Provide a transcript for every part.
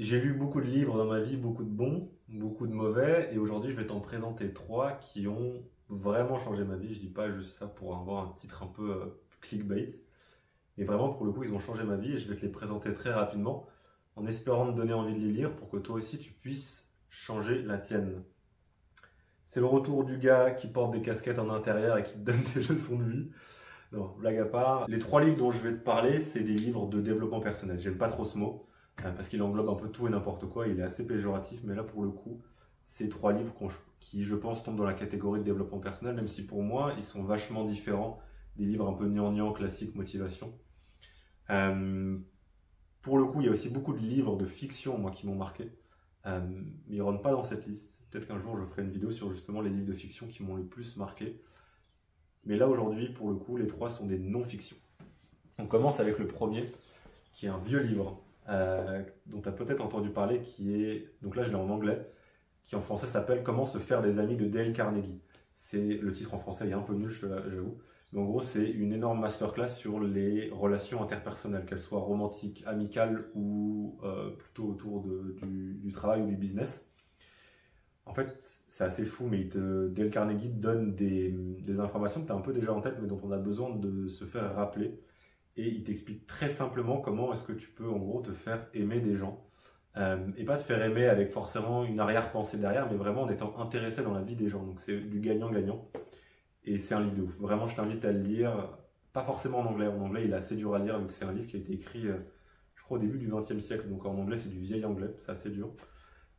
J'ai lu beaucoup de livres dans ma vie, beaucoup de bons, beaucoup de mauvais, et aujourd'hui je vais t'en présenter trois qui ont vraiment changé ma vie. Je dis pas juste ça pour avoir un titre un peu clickbait, mais vraiment pour le coup ils ont changé ma vie et je vais te les présenter très rapidement en espérant te donner envie de les lire pour que toi aussi tu puisses changer la tienne. C'est le retour du gars qui porte des casquettes en intérieur et qui te donne des leçons de vie. Non, blague à part. Les trois livres dont je vais te parler, c'est des livres de développement personnel. J'aime pas trop ce mot, parce qu'il englobe un peu tout et n'importe quoi. Il est assez péjoratif, mais là, pour le coup, c'est trois livres qui, je pense, tombent dans la catégorie de développement personnel, même si pour moi, ils sont vachement différents des livres un peu gnangnan, classiques, motivation. Euh, pour le coup, il y a aussi beaucoup de livres de fiction, moi, qui m'ont marqué. Mais ils ne rentrent pas dans cette liste. Peut-être qu'un jour, je ferai une vidéo sur justement les livres de fiction qui m'ont le plus marqué. Mais là, aujourd'hui, pour le coup, les trois sont des non-fictions. On commence avec le premier, qui est un vieux livre, dont tu as peut-être entendu parler, qui est, donc là je l'ai en anglais, qui en français s'appelle Comment se faire des amis de Dale Carnegie. C'est le titre en français, il est un peu nul, j'avoue. Mais en gros, c'est une énorme masterclass sur les relations interpersonnelles, qu'elles soient romantiques, amicales ou plutôt autour du travail ou du business. En fait, c'est assez fou, mais Dale Carnegie donne des informations que tu as un peu déjà en tête, mais dont on a besoin de se faire rappeler. Et il t'explique très simplement comment est-ce que tu peux en gros te faire aimer des gens. Et pas te faire aimer avec forcément une arrière-pensée derrière, mais vraiment en étant intéressé dans la vie des gens. Donc c'est du gagnant-gagnant. Et c'est un livre de ouf. Vraiment, je t'invite à le lire. Pas forcément en anglais. En anglais, il est assez dur à lire, vu que c'est un livre qui a été écrit, je crois, au début du XXe siècle. Donc en anglais, c'est du vieil anglais. C'est assez dur.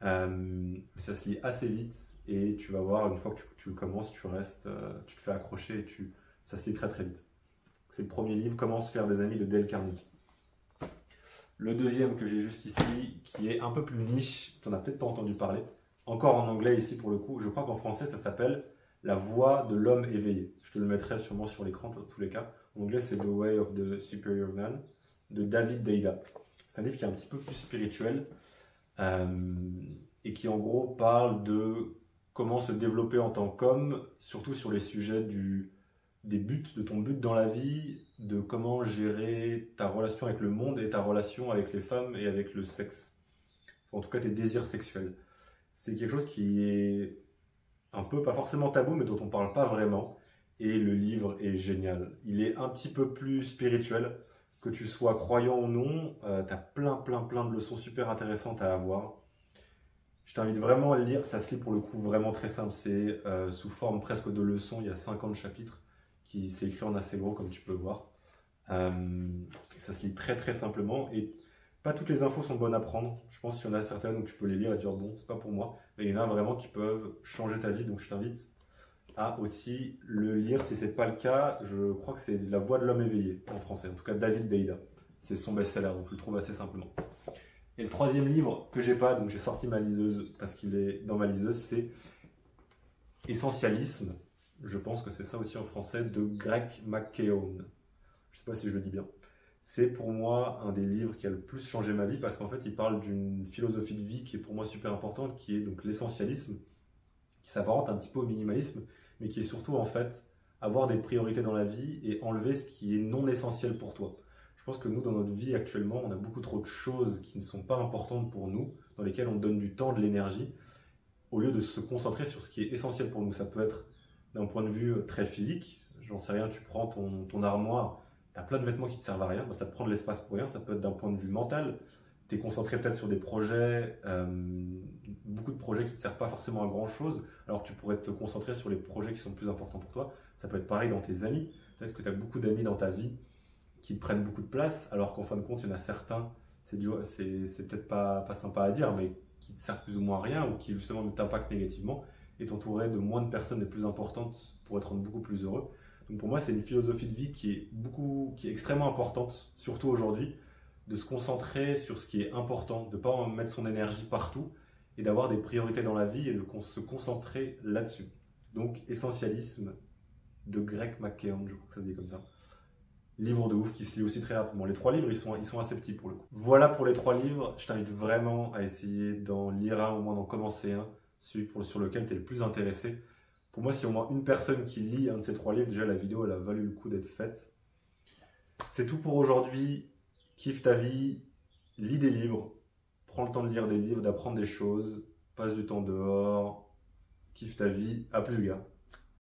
Ça se lit assez vite. Et tu vas voir, une fois que tu le commences, tu te fais accrocher et ça se lit très très vite. C'est le premier livre, Comment se faire des amis de Dale Carnegie. Le deuxième que j'ai juste ici, qui est un peu plus niche, tu n'en as peut-être pas entendu parler, encore en anglais ici pour le coup, je crois qu'en français ça s'appelle La voix de l'homme éveillé. Je te le mettrai sûrement sur l'écran dans tous les cas. En anglais c'est The Way of the Superior Man de David Deida. C'est un livre qui est un petit peu plus spirituel et qui en gros parle de comment se développer en tant qu'homme, surtout sur les sujets des buts, de ton but dans la vie, de comment gérer ta relation avec le monde et ta relation avec les femmes et avec le sexe. En tout cas, tes désirs sexuels. C'est quelque chose qui est un peu, pas forcément tabou, mais dont on ne parle pas vraiment. Et le livre est génial. Il est un petit peu plus spirituel. Que tu sois croyant ou non, tu as plein de leçons super intéressantes à avoir. Je t'invite vraiment à le lire. Ça se lit pour le coup vraiment très simple. C'est sous forme presque de leçons. Il y a 50 chapitres. C'est écrit en assez gros comme tu peux voir. Ça se lit très très simplement et pas toutes les infos sont bonnes à prendre. Je pense qu'il y en a certaines où tu peux les lire et dire bon, c'est pas pour moi, mais il y en a vraiment qui peuvent changer ta vie, donc je t'invite à aussi le lire si c'est pas le cas. Je crois que c'est La voix de l'homme éveillé en français, en tout cas David Deida. C'est son best-seller, donc tu le trouves assez simplement. Et le troisième livre que j'ai pas, donc j'ai sorti ma liseuse parce qu'il est dans ma liseuse, c'est Essentialisme. Je pense que c'est ça aussi en français, de Greg McKeown. Je ne sais pas si je le dis bien. C'est pour moi un des livres qui a le plus changé ma vie parce qu'en fait, il parle d'une philosophie de vie qui est pour moi super importante, qui est donc l'essentialisme, qui s'apparente un petit peu au minimalisme, mais qui est surtout en fait avoir des priorités dans la vie et enlever ce qui est non essentiel pour toi. Je pense que nous, dans notre vie actuellement, on a beaucoup trop de choses qui ne sont pas importantes pour nous, dans lesquelles on donne du temps, de l'énergie, au lieu de se concentrer sur ce qui est essentiel pour nous. Ça peut être d'un point de vue très physique, j'en sais rien, tu prends ton armoire, tu as plein de vêtements qui te servent à rien, ça te prend de l'espace pour rien. Ça peut être d'un point de vue mental, tu es concentré peut-être sur des projets, beaucoup de projets qui ne te servent pas forcément à grand chose, alors tu pourrais te concentrer sur les projets qui sont plus importants pour toi. Ça peut être pareil dans tes amis, peut-être que tu as beaucoup d'amis dans ta vie qui te prennent beaucoup de place, alors qu'en fin de compte il y en a certains, c'est peut-être pas sympa à dire, mais qui te servent plus ou moins à rien ou qui justement ne t'impactent négativement, et t'entourer de moins de personnes les plus importantes pour être beaucoup plus heureux. Donc pour moi, c'est une philosophie de vie qui est extrêmement importante, surtout aujourd'hui, de se concentrer sur ce qui est important, de ne pas mettre son énergie partout et d'avoir des priorités dans la vie et de se concentrer là-dessus. Donc Essentialisme de Greg McKeown, je crois que ça se dit comme ça. Livre de ouf qui se lit aussi très rapidement. Les trois livres, ils sont assez petits pour le coup. Voilà pour les trois livres. Je t'invite vraiment à essayer d'en lire un, au moins d'en commencer un, celui sur lequel tu es le plus intéressé. Pour moi, si au moins une personne qui lit un de ces trois livres, déjà la vidéo, elle a valu le coup d'être faite. C'est tout pour aujourd'hui. Kiffe ta vie, lis des livres, prends le temps de lire des livres, d'apprendre des choses, passe du temps dehors, kiffe ta vie. À plus, gars.